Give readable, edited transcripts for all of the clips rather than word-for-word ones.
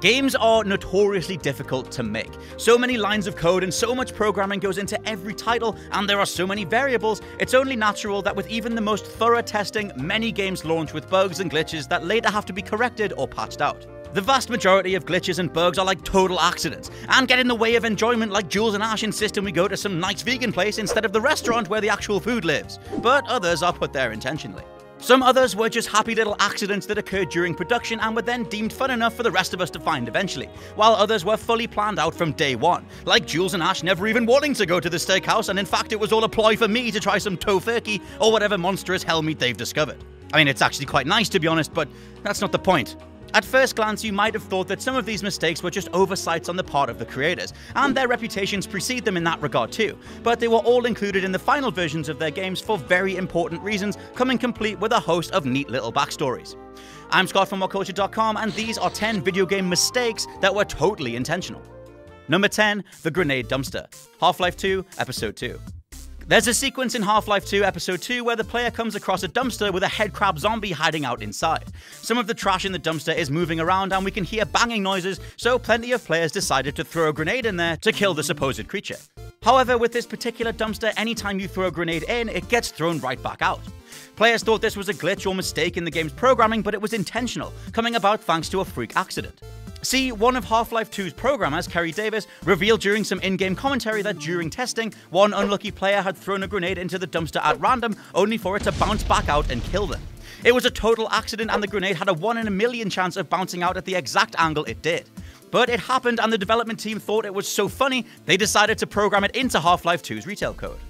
Games are notoriously difficult to make. So many lines of code and so much programming goes into every title, and there are so many variables, it's only natural that with even the most thorough testing, many games launch with bugs and glitches that later have to be corrected or patched out. The vast majority of glitches and bugs are like total accidents, and get in the way of enjoyment, like Jules and Ash insisting we go to some nice vegan place instead of the restaurant where the actual food lives. But others are put there intentionally. Some others were just happy little accidents that occurred during production and were then deemed fun enough for the rest of us to find eventually, while others were fully planned out from day one, like Jules and Ash never even wanting to go to the steakhouse, and in fact it was all a ploy for me to try some tofurkey or whatever monstrous hell meat they've discovered. I mean, it's actually quite nice to be honest, but that's not the point. At first glance, you might have thought that some of these mistakes were just oversights on the part of the creators, and their reputations precede them in that regard too, but they were all included in the final versions of their games for very important reasons, coming complete with a host of neat little backstories. I'm Scott from WhatCulture.com, and these are 10 video game mistakes that were totally intentional. Number 10, the grenade dumpster. Half-Life 2, Episode 2. There's a sequence in Half-Life 2 Episode 2 where the player comes across a dumpster with a headcrab zombie hiding out inside. Some of the trash in the dumpster is moving around and we can hear banging noises, so plenty of players decided to throw a grenade in there to kill the supposed creature. However, with this particular dumpster, anytime you throw a grenade in, it gets thrown right back out. Players thought this was a glitch or mistake in the game's programming, but it was intentional, coming about thanks to a freak accident. See, one of Half-Life 2's programmers, Kerry Davis, revealed during some in-game commentary that during testing, one unlucky player had thrown a grenade into the dumpster at random, only for it to bounce back out and kill them. It was a total accident and the grenade had a 1 in a million chance of bouncing out at the exact angle it did. But it happened and the development team thought it was so funny, they decided to program it into Half-Life 2's retail code.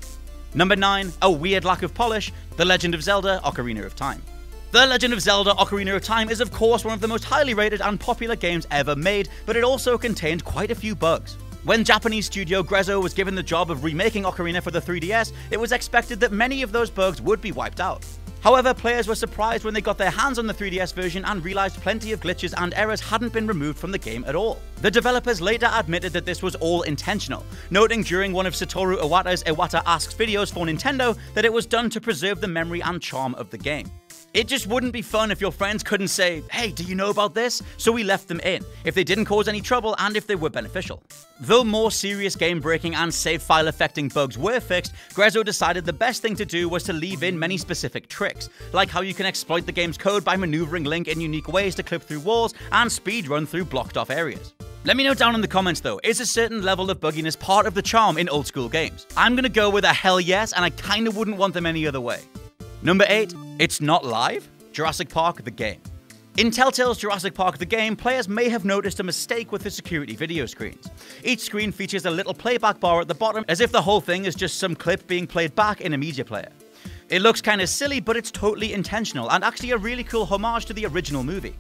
Number 9, a weird lack of polish, The Legend of Zelda: Ocarina of Time. The Legend of Zelda: Ocarina of Time is of course one of the most highly rated and popular games ever made, but it also contained quite a few bugs. When Japanese studio Grezzo was given the job of remaking Ocarina for the 3DS, it was expected that many of those bugs would be wiped out. However, players were surprised when they got their hands on the 3DS version and realized plenty of glitches and errors hadn't been removed from the game at all. The developers later admitted that this was all intentional, noting during one of Satoru Iwata's Iwata Asks videos for Nintendo that it was done to preserve the memory and charm of the game. It just wouldn't be fun if your friends couldn't say, "Hey, do you know about this?" So we left them in, if they didn't cause any trouble and if they were beneficial. Though more serious game-breaking and save file-affecting bugs were fixed, Grezzo decided the best thing to do was to leave in many specific tricks, like how you can exploit the game's code by maneuvering Link in unique ways to clip through walls and speedrun through blocked-off areas. Let me know down in the comments though, is a certain level of bugginess part of the charm in old-school games? I'm gonna go with a hell yes, and I kinda wouldn't want them any other way. Number 8, it's not live? Jurassic Park the game. In Telltale's Jurassic Park the game, players may have noticed a mistake with the security video screens. Each screen features a little playback bar at the bottom, as if the whole thing is just some clip being played back in a media player. It looks kinda silly, but it's totally intentional, and actually a really cool homage to the original movie.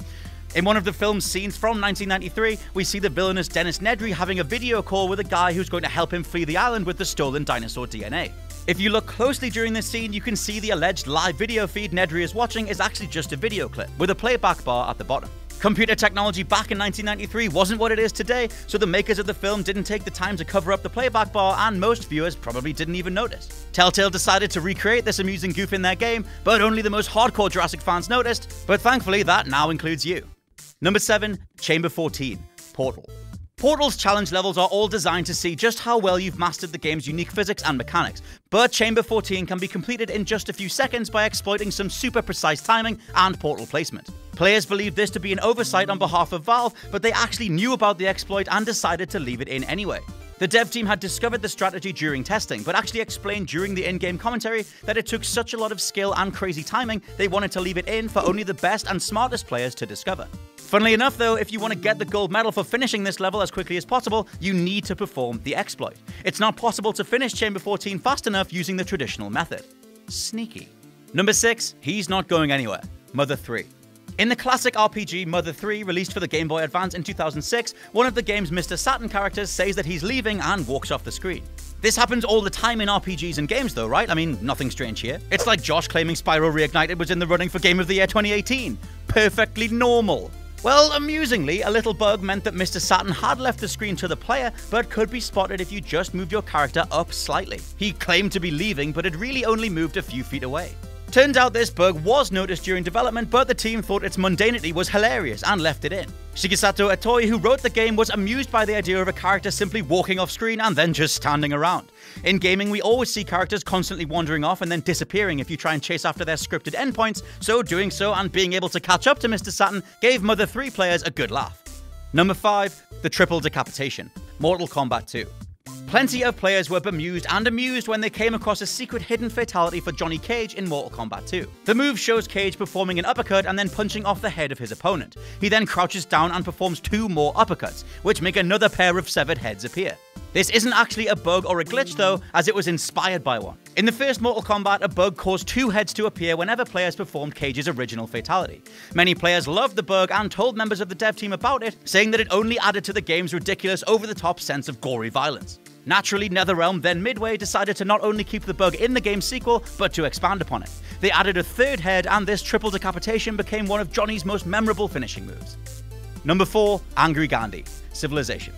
In one of the film's scenes from 1993, we see the villainous Dennis Nedry having a video call with a guy who's going to help him flee the island with the stolen dinosaur DNA. If you look closely during this scene, you can see the alleged live video feed Nedry is watching is actually just a video clip, with a playback bar at the bottom. Computer technology back in 1993 wasn't what it is today, so the makers of the film didn't take the time to cover up the playback bar, and most viewers probably didn't even notice. Telltale decided to recreate this amusing goof in their game, but only the most hardcore Jurassic fans noticed, but thankfully that now includes you. Number 7, Chamber 14, Portal. Portal's challenge levels are all designed to see just how well you've mastered the game's unique physics and mechanics, but Chamber 14 can be completed in just a few seconds by exploiting some super precise timing and portal placement. Players believed this to be an oversight on behalf of Valve, but they actually knew about the exploit and decided to leave it in anyway. The dev team had discovered the strategy during testing, but actually explained during the in-game commentary that it took such a lot of skill and crazy timing, they wanted to leave it in for only the best and smartest players to discover. Funnily enough though, if you want to get the gold medal for finishing this level as quickly as possible, you need to perform the exploit. It's not possible to finish Chamber 14 fast enough using the traditional method. Sneaky. Number 6, he's not going anywhere. Mother 3. In the classic RPG Mother 3, released for the Game Boy Advance in 2006, one of the game's Mr. Saturn characters says that he's leaving and walks off the screen. This happens all the time in RPGs and games though, right? I mean, nothing strange here. It's like Josh claiming Spyro Reignited was in the running for Game of the Year 2018. Perfectly normal. Well, amusingly, a little bug meant that Mr. Saturn had left the screen to the player, but could be spotted if you just moved your character up slightly. He claimed to be leaving, but had really only moved a few feet away. Turns out this bug was noticed during development, but the team thought its mundanity was hilarious and left it in. Shigesato Itoi, who wrote the game, was amused by the idea of a character simply walking off screen and then just standing around. In gaming, we always see characters constantly wandering off and then disappearing if you try and chase after their scripted endpoints, so doing so and being able to catch up to Mr. Saturn gave Mother 3 players a good laugh. Number 5. The triple decapitation. Mortal Kombat 2. Plenty of players were bemused and amused when they came across a secret hidden fatality for Johnny Cage in Mortal Kombat 2. The move shows Cage performing an uppercut and then punching off the head of his opponent. He then crouches down and performs 2 more uppercuts, which make another pair of severed heads appear. This isn't actually a bug or a glitch though, as it was inspired by one. In the first Mortal Kombat, a bug caused 2 heads to appear whenever players performed Cage's original fatality. Many players loved the bug and told members of the dev team about it, saying that it only added to the game's ridiculous, over-the-top sense of gory violence. Naturally, NetherRealm, then Midway, decided to not only keep the bug in the game's sequel, but to expand upon it. They added a 3rd head, and this triple decapitation became one of Johnny's most memorable finishing moves. Number 4. Angry Gandhi. Civilization.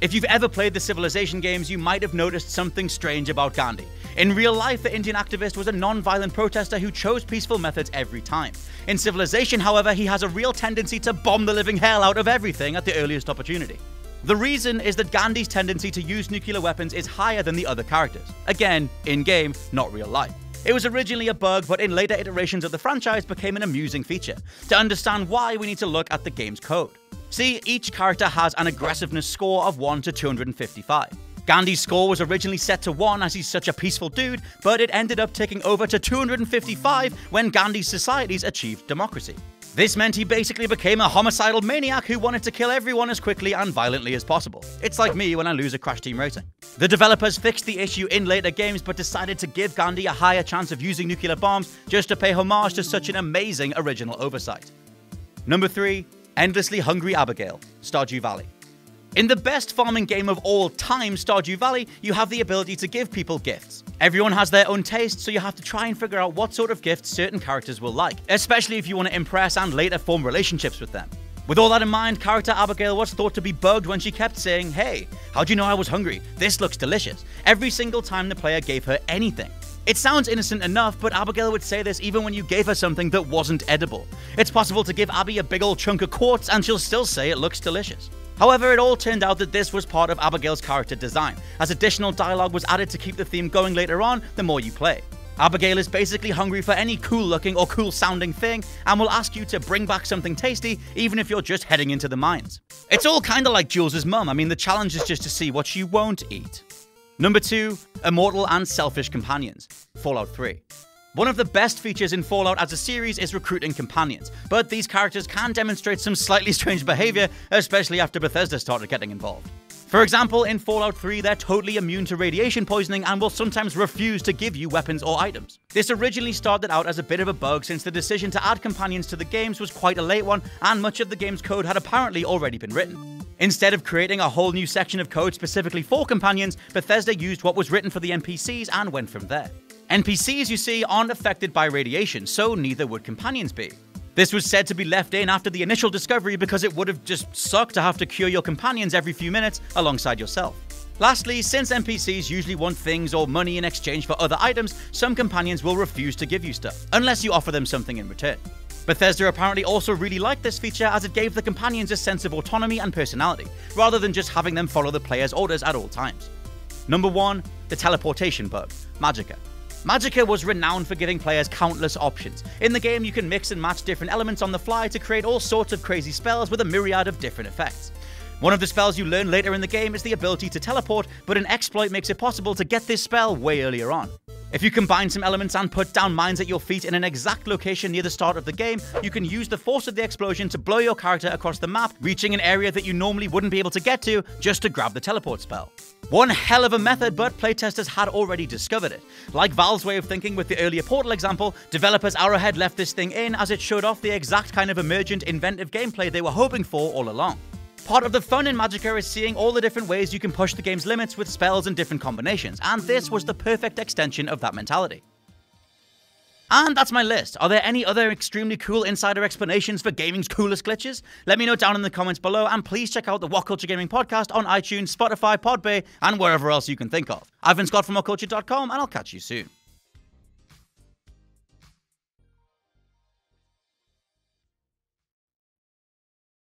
If you've ever played the Civilization games, you might have noticed something strange about Gandhi. In real life, the Indian activist was a non-violent protester who chose peaceful methods every time. In Civilization, however, he has a real tendency to bomb the living hell out of everything at the earliest opportunity. The reason is that Gandhi's tendency to use nuclear weapons is higher than the other characters. Again, in-game, not real life. It was originally a bug, but in later iterations of the franchise became an amusing feature. To understand why, we need to look at the game's code. See, each character has an aggressiveness score of 1 to 255. Gandhi's score was originally set to 1 as he's such a peaceful dude, but it ended up ticking over to 255 when Gandhi's societies achieved democracy. This meant he basically became a homicidal maniac who wanted to kill everyone as quickly and violently as possible. It's like me when I lose a Crash Team Racing. The developers fixed the issue in later games, but decided to give Gandhi a higher chance of using nuclear bombs just to pay homage to such an amazing original oversight. Number 3. Endlessly Hungry Abigail. Stardew Valley. In the best farming game of all time, Stardew Valley, you have the ability to give people gifts. Everyone has their own taste, so you have to try and figure out what sort of gifts certain characters will like, especially if you want to impress and later form relationships with them. With all that in mind, character Abigail was thought to be bugged when she kept saying, "Hey, how'd you know I was hungry? This looks delicious," every single time the player gave her anything. It sounds innocent enough, but Abigail would say this even when you gave her something that wasn't edible. It's possible to give Abby a big old chunk of quartz and she'll still say it looks delicious. However, it all turned out that this was part of Abigail's character design, as additional dialogue was added to keep the theme going later on the more you play. Abigail is basically hungry for any cool looking or cool sounding thing and will ask you to bring back something tasty even if you're just heading into the mines. It's all kinda like Jules' mum. I mean, the challenge is just to see what she won't eat. Number 2. Immortal and Selfish Companions. Fallout 3. One of the best features in Fallout as a series is recruiting companions, but these characters can demonstrate some slightly strange behavior, especially after Bethesda started getting involved. For example, in Fallout 3, they're totally immune to radiation poisoning and will sometimes refuse to give you weapons or items. This originally started out as a bit of a bug since the decision to add companions to the games was quite a late one, and much of the game's code had apparently already been written. Instead of creating a whole new section of code specifically for companions, Bethesda used what was written for the NPCs and went from there. NPCs, you see, aren't affected by radiation, so neither would companions be. This was said to be left in after the initial discovery because it would have just sucked to have to cure your companions every few minutes alongside yourself. Lastly, since NPCs usually want things or money in exchange for other items, some companions will refuse to give you stuff, unless you offer them something in return. Bethesda apparently also really liked this feature as it gave the companions a sense of autonomy and personality, rather than just having them follow the player's orders at all times. Number 1. The teleportation bug. Magicka. Magicka was renowned for giving players countless options. In the game, you can mix and match different elements on the fly to create all sorts of crazy spells with a myriad of different effects. One of the spells you learn later in the game is the ability to teleport, but an exploit makes it possible to get this spell way earlier on. If you combine some elements and put down mines at your feet in an exact location near the start of the game, you can use the force of the explosion to blow your character across the map, reaching an area that you normally wouldn't be able to get to just to grab the teleport spell. One hell of a method, but playtesters had already discovered it. Like Valve's way of thinking with the earlier Portal example, developers Arrowhead left this thing in as it showed off the exact kind of emergent, inventive gameplay they were hoping for all along. Part of the fun in Magicka is seeing all the different ways you can push the game's limits with spells and different combinations, and this was the perfect extension of that mentality. And that's my list. Are there any other extremely cool insider explanations for gaming's coolest glitches? Let me know down in the comments below, and please check out the WhatCulture Gaming Podcast on iTunes, Spotify, Podbay, and wherever else you can think of. I've been Scott from WhatCulture.com, and I'll catch you soon.